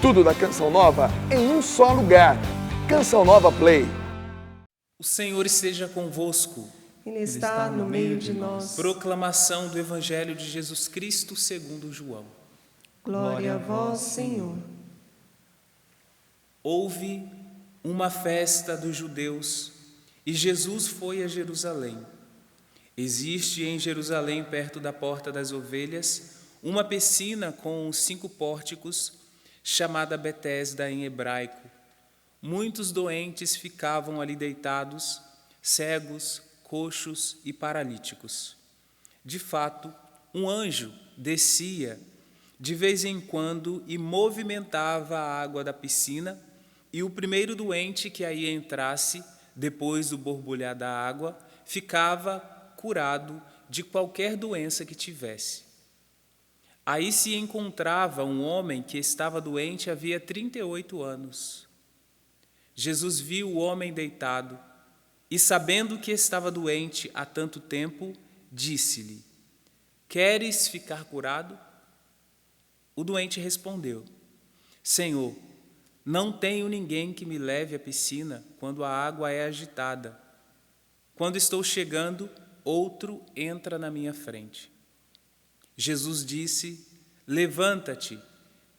Tudo da Canção Nova em um só lugar. Canção Nova Play. O Senhor esteja convosco. Ele está no meio de nós. Proclamação do Evangelho de Jesus Cristo segundo João. Glória a vós, Senhor. Houve uma festa dos judeus e Jesus foi a Jerusalém. Existe em Jerusalém, perto da Porta das Ovelhas, uma piscina com 5 pórticos, chamada Betesda em hebraico. Muitos doentes ficavam ali deitados, cegos, coxos e paralíticos. De fato, um anjo descia de vez em quando e movimentava a água da piscina, e o primeiro doente que aí entrasse, depois do borbulhar da água, ficava curado de qualquer doença que tivesse. Aí se encontrava um homem que estava doente havia 38 anos. Jesus viu o homem deitado e, sabendo que estava doente há tanto tempo, disse-lhe: Queres ficar curado? O doente respondeu: Senhor, não tenho ninguém que me leve à piscina quando a água é agitada. Quando estou chegando, outro entra na minha frente. Jesus disse: Levanta-te,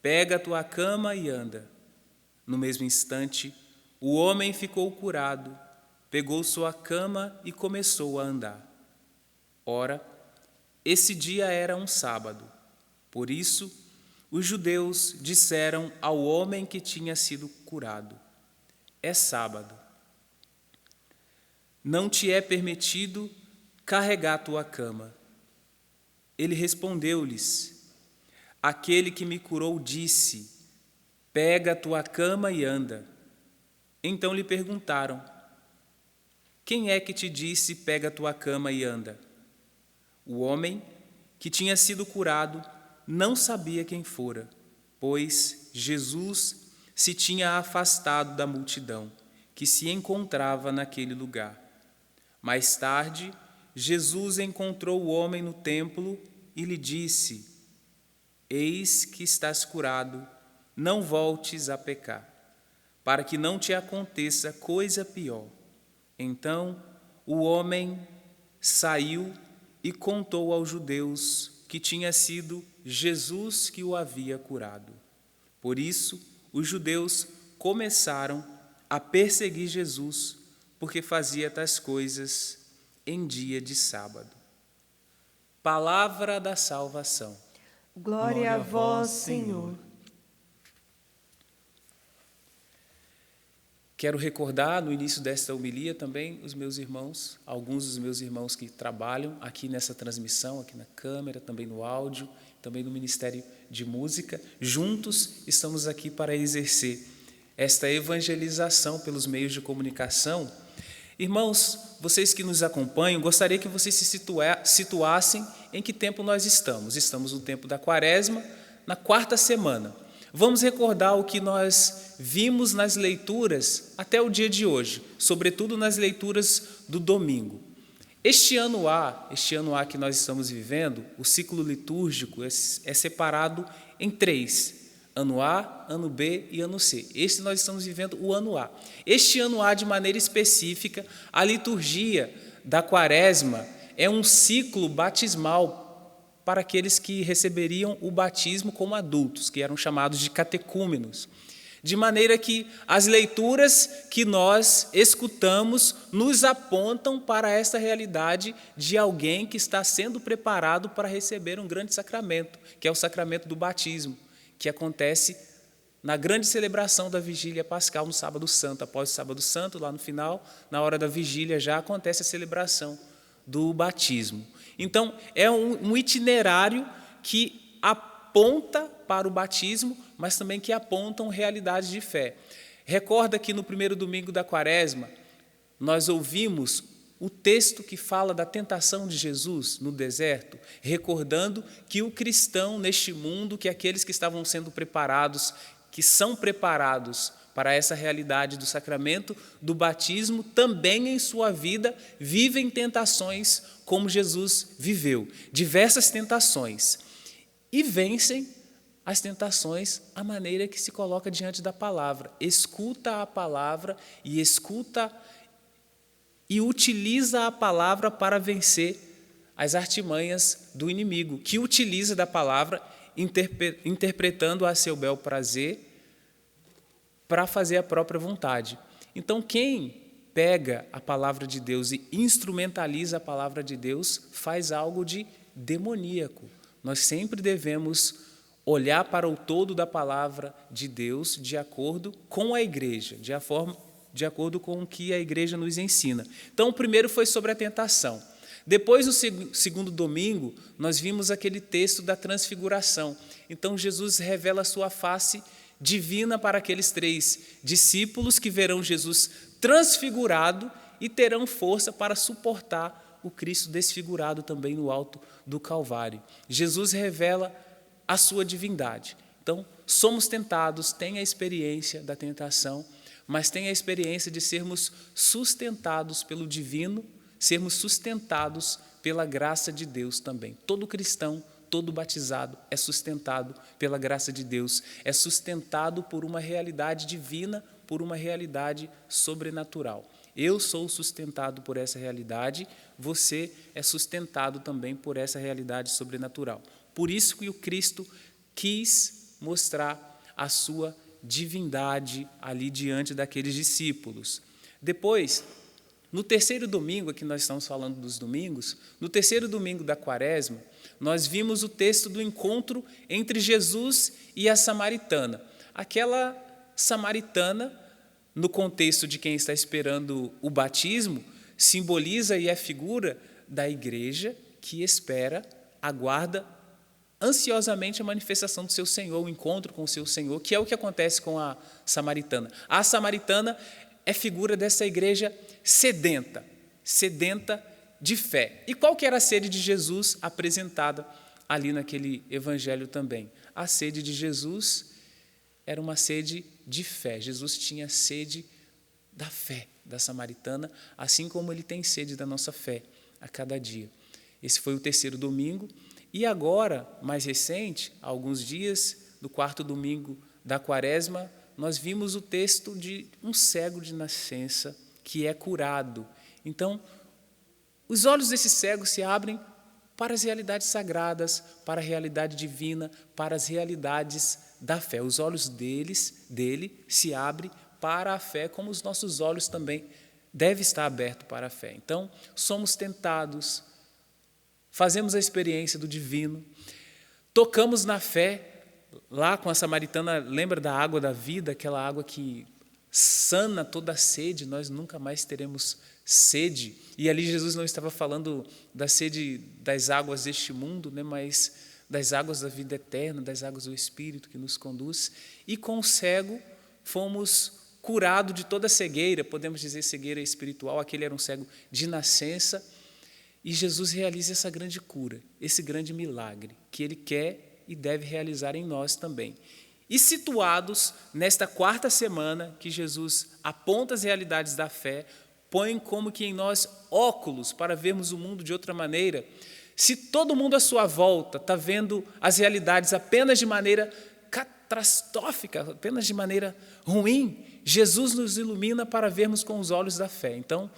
pega a tua cama e anda. No mesmo instante, o homem ficou curado, pegou sua cama e começou a andar. Ora, esse dia era um sábado. Por isso, os judeus disseram ao homem que tinha sido curado: É sábado. Não te é permitido carregar tua cama. Ele respondeu-lhes: Aquele que me curou disse: Pega a tua cama e anda. Então lhe perguntaram: Quem é que te disse: Pega a tua cama e anda? O homem que tinha sido curado não sabia quem fora, pois Jesus se tinha afastado da multidão que se encontrava naquele lugar. Mais tarde, Jesus encontrou o homem no templo e lhe disse: Eis que estás curado, não voltes a pecar, para que não te aconteça coisa pior. Então o homem saiu e contou aos judeus que tinha sido Jesus que o havia curado. Por isso, os judeus começaram a perseguir Jesus, porque fazia tais coisas em dia de sábado. Palavra da salvação. Glória a vós, Senhor. Quero recordar no início desta homilia também os meus irmãos, alguns dos meus irmãos que trabalham aqui nessa transmissão, aqui na câmera, também no áudio, também no Ministério de Música. Juntos estamos aqui para exercer esta evangelização pelos meios de comunicação. Irmãos, vocês que nos acompanham, gostaria que vocês se situassem em que tempo nós estamos. Estamos no tempo da Quaresma, na 4ª semana. Vamos recordar o que nós vimos nas leituras até o dia de hoje, sobretudo nas leituras do domingo. Este ano A que nós estamos vivendo, o ciclo litúrgico é separado em 3. Ano A, ano B e ano C. Este nós estamos vivendo o ano A. Este ano A, de maneira específica, a liturgia da Quaresma é um ciclo batismal para aqueles que receberiam o batismo como adultos, que eram chamados de catecúmenos. De maneira que as leituras que nós escutamos nos apontam para esta realidade de alguém que está sendo preparado para receber um grande sacramento, que é o sacramento do batismo, que acontece na grande celebração da Vigília Pascal, no Sábado Santo. Após o Sábado Santo, lá no final, na hora da vigília, já acontece a celebração do batismo. Então, é um itinerário que aponta para o batismo, mas também que apontam realidades de fé. Recorda que no primeiro domingo da Quaresma, nós ouvimos o texto que fala da tentação de Jesus no deserto, recordando que o cristão neste mundo, que aqueles que estavam sendo preparados, que são preparados para essa realidade do sacramento do batismo, também em sua vida vivem tentações como Jesus viveu, diversas tentações, e vencem as tentações à maneira que se coloca diante da palavra. Escuta a palavra e utiliza a palavra para vencer as artimanhas do inimigo, que utiliza da palavra, interpretando a seu bel prazer, para fazer a própria vontade. Então, quem pega a palavra de Deus e instrumentaliza a palavra de Deus, faz algo de demoníaco. Nós sempre devemos olhar para o todo da palavra de Deus de acordo com a igreja, de acordo com o que a igreja nos ensina. Então, o primeiro foi sobre a tentação. Depois, no segundo domingo, nós vimos aquele texto da transfiguração. Então, Jesus revela a sua face divina para aqueles 3 discípulos que verão Jesus transfigurado e terão força para suportar o Cristo desfigurado também no alto do Calvário. Jesus revela a sua divindade. Então, somos tentados, tem a experiência da tentação, mas tem a experiência de sermos sustentados pelo divino, sermos sustentados pela graça de Deus também. Todo cristão, todo batizado é sustentado pela graça de Deus, é sustentado por uma realidade divina, por uma realidade sobrenatural. Eu sou sustentado por essa realidade, você é sustentado também por essa realidade sobrenatural. Por isso que o Cristo quis mostrar a sua divindade ali diante daqueles discípulos. Depois, no terceiro domingo, aqui nós estamos falando dos domingos, no terceiro domingo da Quaresma, nós vimos o texto do encontro entre Jesus e a samaritana. Aquela samaritana, no contexto de quem está esperando o batismo, simboliza e é figura da igreja que espera, aguarda ansiosamente a manifestação do seu Senhor, o encontro com o seu Senhor, que é o que acontece com a samaritana. A samaritana é figura dessa igreja sedenta de fé. E qual que era a sede de Jesus apresentada ali naquele evangelho também? A sede de Jesus era uma sede de fé. Jesus tinha sede da fé da samaritana, assim como ele tem sede da nossa fé a cada dia. Esse foi o terceiro domingo. E agora, mais recente, há alguns dias, no quarto domingo da Quaresma, nós vimos o texto de um cego de nascença que é curado. Então, os olhos desse cego se abrem para as realidades sagradas, para a realidade divina, para as realidades da fé. Os olhos dele se abrem para a fé, como os nossos olhos também devem estar abertos para a fé. Então, somos tentados, fazemos a experiência do divino, tocamos na fé. Lá com a samaritana, lembra da água da vida, aquela água que sana toda a sede, nós nunca mais teremos sede. E ali Jesus não estava falando da sede das águas deste mundo, né, mas das águas da vida eterna, das águas do Espírito que nos conduz. E com o cego fomos curados de toda cegueira, podemos dizer cegueira espiritual, aquele era um cego de nascença. E Jesus realiza essa grande cura, esse grande milagre, que Ele quer e deve realizar em nós também. E situados nesta quarta semana que Jesus aponta as realidades da fé, põe como que em nós óculos para vermos o mundo de outra maneira. Se todo mundo à sua volta está vendo as realidades apenas de maneira catastrófica, apenas de maneira ruim, Jesus nos ilumina para vermos com os olhos da fé. Então,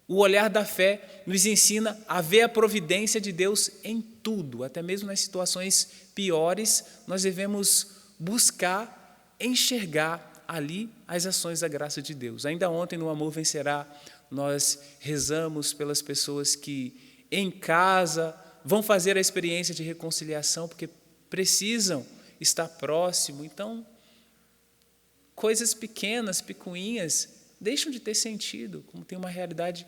o olhar da fé nos ensina a ver a providência de Deus em tudo, até mesmo nas situações piores, nós devemos buscar enxergar ali as ações da graça de Deus. Ainda ontem, no Amor Vencerá, nós rezamos pelas pessoas que em casa vão fazer a experiência de reconciliação, porque precisam estar próximo. Então, coisas pequenas, picuinhas, deixam de ter sentido, como tem uma realidade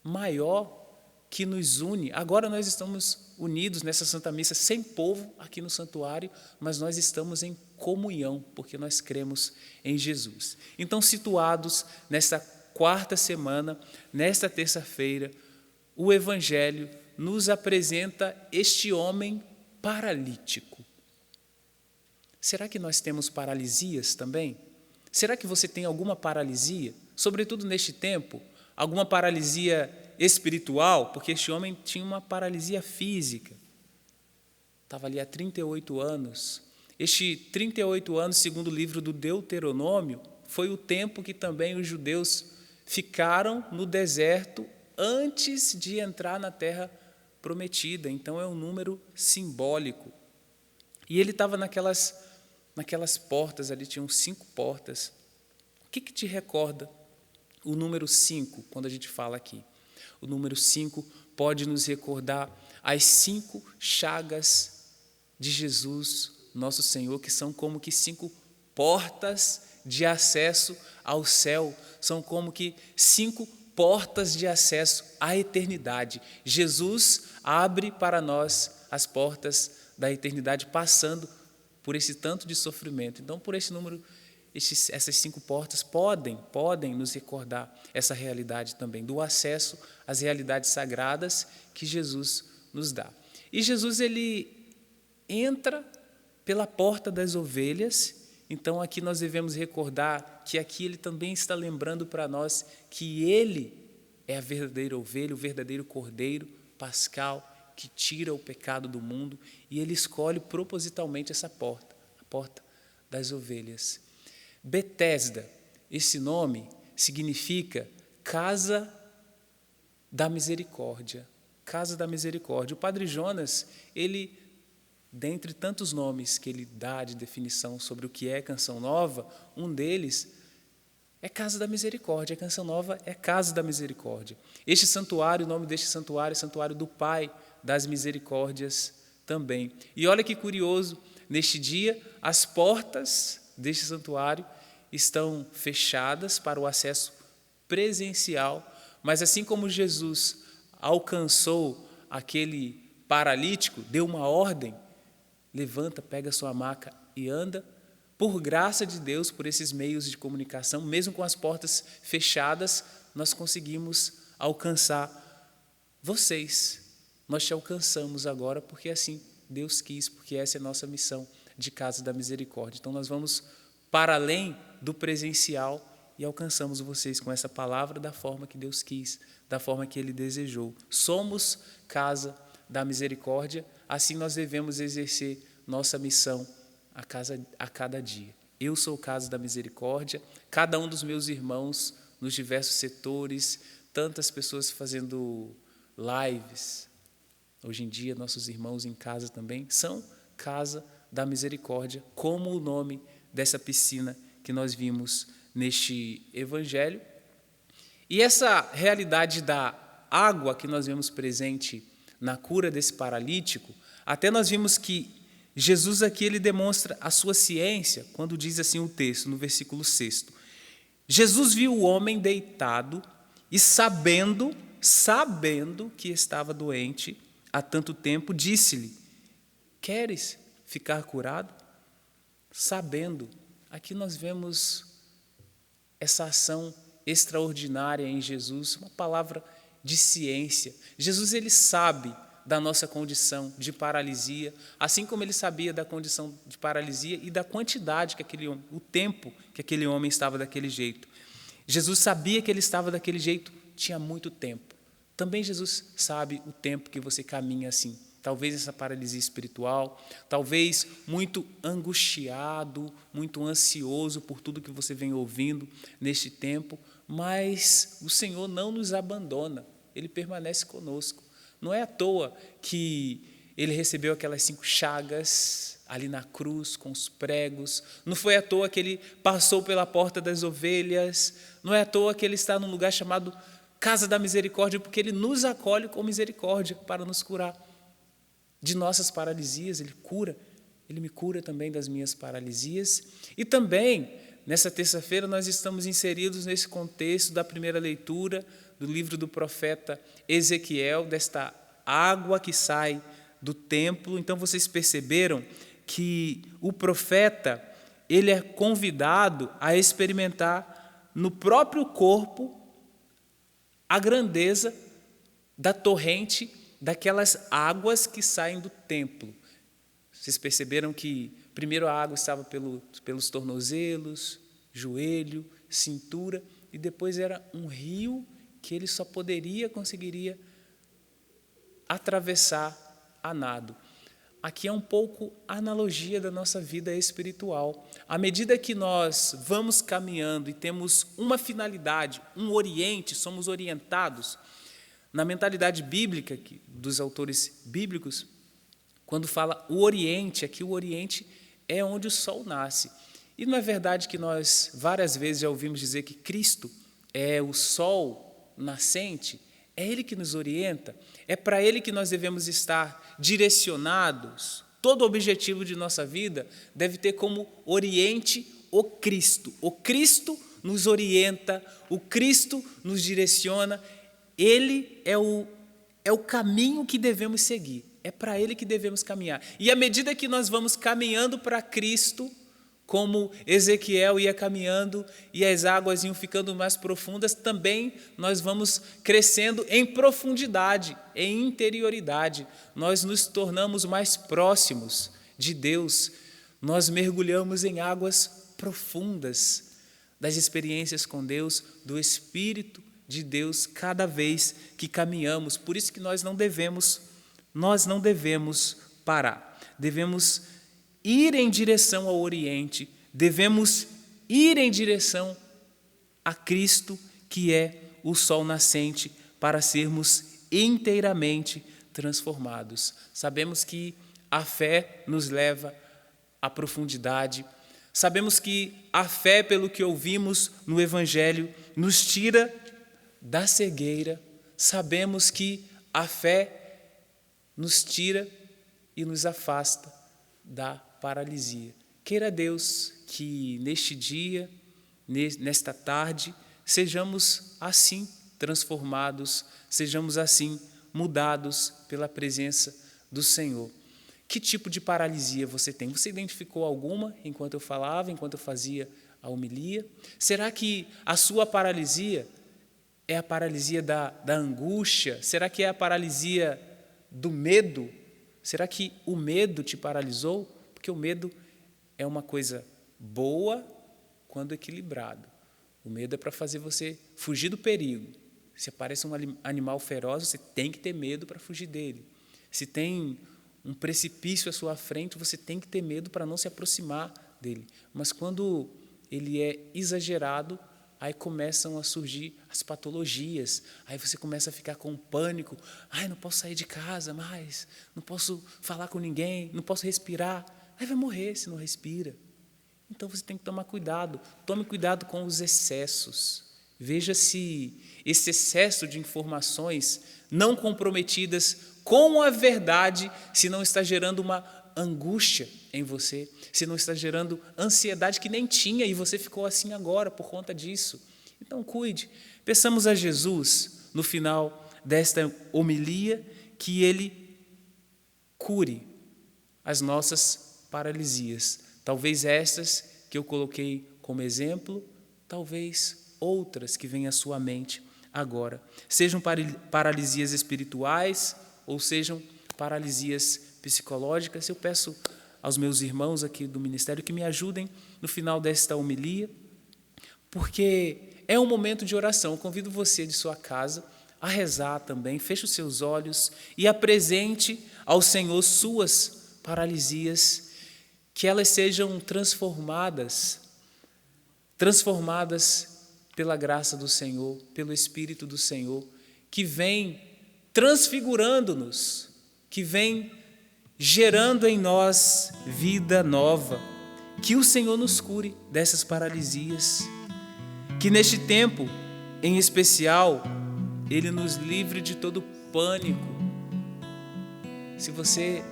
maior que nos une. Agora nós estamos unidos nessa Santa Missa, sem povo aqui no santuário, mas nós estamos em comunhão, porque nós cremos em Jesus. Então, situados nesta quarta semana, nesta terça-feira, o Evangelho nos apresenta este homem paralítico. Será que nós temos paralisias também? Será que você tem alguma paralisia? Sobretudo neste tempo, alguma paralisia espiritual, porque este homem tinha uma paralisia física. Estava ali há 38 anos. Este 38 anos, segundo o livro do Deuteronômio, foi o tempo que também os judeus ficaram no deserto antes de entrar na terra prometida. Então é um número simbólico. E ele estava naquelas portas ali, tinham 5 portas. O que te recorda o número 5, quando a gente fala aqui? O número 5 pode nos recordar as 5 chagas de Jesus, nosso Senhor, que são como que 5 portas de acesso ao céu, são como que 5 portas de acesso à eternidade. Jesus abre para nós as portas da eternidade, passando por esse tanto de sofrimento. Então, por esse número, essas 5 portas podem nos recordar essa realidade também, do acesso às realidades sagradas que Jesus nos dá. E Jesus, ele entra pela porta das ovelhas. Então, aqui nós devemos recordar que aqui ele também está lembrando para nós que ele é a verdadeira ovelha, o verdadeiro cordeiro pascal que tira o pecado do mundo, e ele escolhe propositalmente essa porta, a porta das ovelhas. Betesda, esse nome significa Casa da Misericórdia. Casa da Misericórdia. O Padre Jonas, ele, dentre tantos nomes que ele dá de definição sobre o que é Canção Nova, um deles é Casa da Misericórdia. A Canção Nova é Casa da Misericórdia. Este santuário, o nome deste santuário é Santuário do Pai das Misericórdias também. E olha que curioso, neste dia, as portas deste santuário estão fechadas para o acesso presencial, mas assim como Jesus alcançou aquele paralítico, deu uma ordem, levanta, pega a sua maca e anda, por graça de Deus, por esses meios de comunicação, mesmo com as portas fechadas, nós conseguimos alcançar vocês. Nós te alcançamos agora porque assim Deus quis, porque essa é a nossa missão de Casa da Misericórdia. Então nós vamos para além do presencial e alcançamos vocês com essa palavra da forma que Deus quis, da forma que Ele desejou. Somos Casa da Misericórdia, assim nós devemos exercer nossa missão a cada dia. Eu sou Casa da Misericórdia, cada um dos meus irmãos nos diversos setores, tantas pessoas fazendo lives. Hoje em dia, nossos irmãos em casa também são Casa da Misericórdia, como o nome dessa piscina que nós vimos neste evangelho. E essa realidade da água que nós vemos presente na cura desse paralítico, até nós vimos que Jesus aqui ele demonstra a sua ciência, quando diz assim o texto, no versículo 6. Jesus viu o homem deitado e sabendo que estava doente há tanto tempo, disse-lhe: queres ficar curado? Sabendo. Aqui nós vemos essa ação extraordinária em Jesus, uma palavra de ciência. Jesus ele sabe da nossa condição de paralisia, assim como ele sabia da condição de paralisia e da quantidade que aquele homem, o tempo que aquele homem estava daquele jeito. Jesus sabia que ele estava daquele jeito, tinha muito tempo. Também Jesus sabe o tempo que você caminha assim. Talvez essa paralisia espiritual, talvez muito angustiado, muito ansioso por tudo que você vem ouvindo neste tempo, mas o Senhor não nos abandona, Ele permanece conosco. Não é à toa que Ele recebeu aquelas 5 chagas ali na cruz com os pregos, não foi à toa que Ele passou pela porta das ovelhas, não é à toa que Ele está num lugar chamado Casa da Misericórdia, porque Ele nos acolhe com misericórdia para nos curar de nossas paralisias. Ele me cura também das minhas paralisias. E também, nessa terça-feira, nós estamos inseridos nesse contexto da primeira leitura do livro do profeta Ezequiel, desta água que sai do templo. Então, vocês perceberam que o profeta, ele é convidado a experimentar no próprio corpo a grandeza da torrente, daquelas águas que saem do templo. Vocês perceberam que primeiro a água estava pelos tornozelos, joelho, cintura, e depois era um rio que ele só conseguiria atravessar a nado. aqui é um pouco a analogia da nossa vida espiritual. À medida que nós vamos caminhando e temos uma finalidade, um oriente, somos orientados, na mentalidade bíblica dos autores bíblicos, quando fala o Oriente, aqui o Oriente é onde o sol nasce. E não é verdade que nós várias vezes já ouvimos dizer que Cristo é o sol nascente? É Ele que nos orienta? É para Ele que nós devemos estar direcionados? Todo o objetivo de nossa vida deve ter como oriente o Cristo. O Cristo nos orienta, o Cristo nos direciona. Ele é o caminho que devemos seguir. É para Ele que devemos caminhar. E à medida que nós vamos caminhando para Cristo, como Ezequiel ia caminhando e as águas iam ficando mais profundas, também nós vamos crescendo em profundidade, em interioridade. Nós nos tornamos mais próximos de Deus. Nós mergulhamos em águas profundas das experiências com Deus, do Espírito de Deus, cada vez que caminhamos. Por isso que nós não devemos parar. Devemos ir em direção ao Oriente, devemos ir em direção a Cristo, que é o sol nascente, para sermos inteiramente transformados. Sabemos que a fé nos leva à profundidade, sabemos que a fé, pelo que ouvimos no Evangelho, nos tira da cegueira, sabemos que a fé nos tira e nos afasta da paralisia. Queira Deus que neste dia, nesta tarde, sejamos assim transformados, sejamos assim mudados pela presença do Senhor. Que tipo de paralisia você tem? Você identificou alguma enquanto eu falava, enquanto eu fazia a homilia? Será que a sua paralisia é a paralisia da angústia? Será que é a paralisia do medo? Será que o medo te paralisou? Porque o medo é uma coisa boa quando equilibrado. O medo é para fazer você fugir do perigo. Se aparece um animal feroz, você tem que ter medo para fugir dele. Se tem um precipício à sua frente, você tem que ter medo para não se aproximar dele. Mas quando ele é exagerado, aí começam a surgir as patologias, aí você começa a ficar com pânico, não posso sair de casa mais, não posso falar com ninguém, não posso respirar, aí vai morrer se não respira. Então você tem que tomar cuidado, tome cuidado com os excessos, veja se esse excesso de informações não comprometidas com a verdade, se não está gerando uma angústia em você, se não está gerando ansiedade que nem tinha e você ficou assim agora por conta disso. Então cuide, peçamos a Jesus no final desta homilia que Ele cure as nossas paralisias, talvez estas que eu coloquei como exemplo, talvez outras que vêm à sua mente agora, sejam paralisias espirituais ou sejam paralisias psicológicas. Eu peço aos meus irmãos aqui do ministério que me ajudem no final desta homilia, porque é um momento de oração. Eu convido você de sua casa a rezar também, feche os seus olhos e apresente ao Senhor suas paralisias, que elas sejam transformadas pela graça do Senhor, pelo Espírito do Senhor, que vem transfigurando-nos, que vem gerando em nós vida nova. Que o Senhor nos cure dessas paralisias, que neste tempo, em especial, Ele nos livre de todo pânico. Se você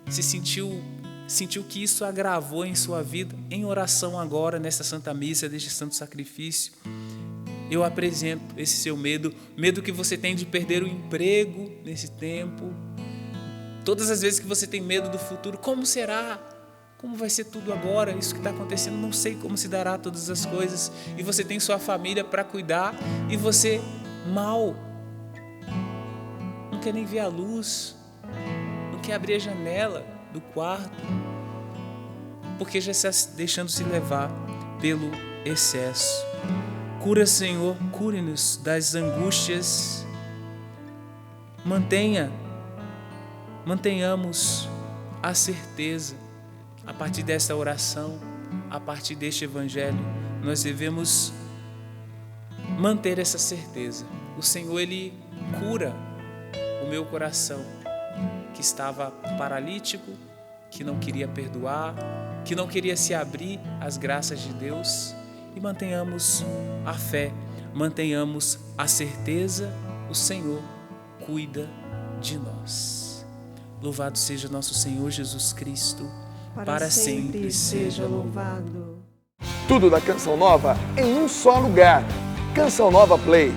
se sentiu que isso agravou em sua vida, em oração agora, nesta Santa Missa, deste Santo Sacrifício, eu apresento esse seu medo que você tem de perder o emprego nesse tempo, todas as vezes que você tem medo do futuro, como será? Como vai ser tudo agora? Isso que está acontecendo, não sei como se dará todas as coisas, e você tem sua família para cuidar, e você mal, não quer nem ver a luz, não quer abrir a janela do quarto, porque já está deixando se levar pelo excesso. Cura, Senhor, cure-nos das angústias, mantenha mantenhamos a certeza, a partir desta oração, a partir deste evangelho, nós devemos manter essa certeza. O Senhor, Ele cura o meu coração, que estava paralítico, que não queria perdoar, que não queria se abrir às graças de Deus. E mantenhamos a fé, mantenhamos a certeza, o Senhor cuida de nós. Louvado seja nosso Senhor Jesus Cristo, para sempre seja louvado. Tudo da Canção Nova em um só lugar. Canção Nova Play.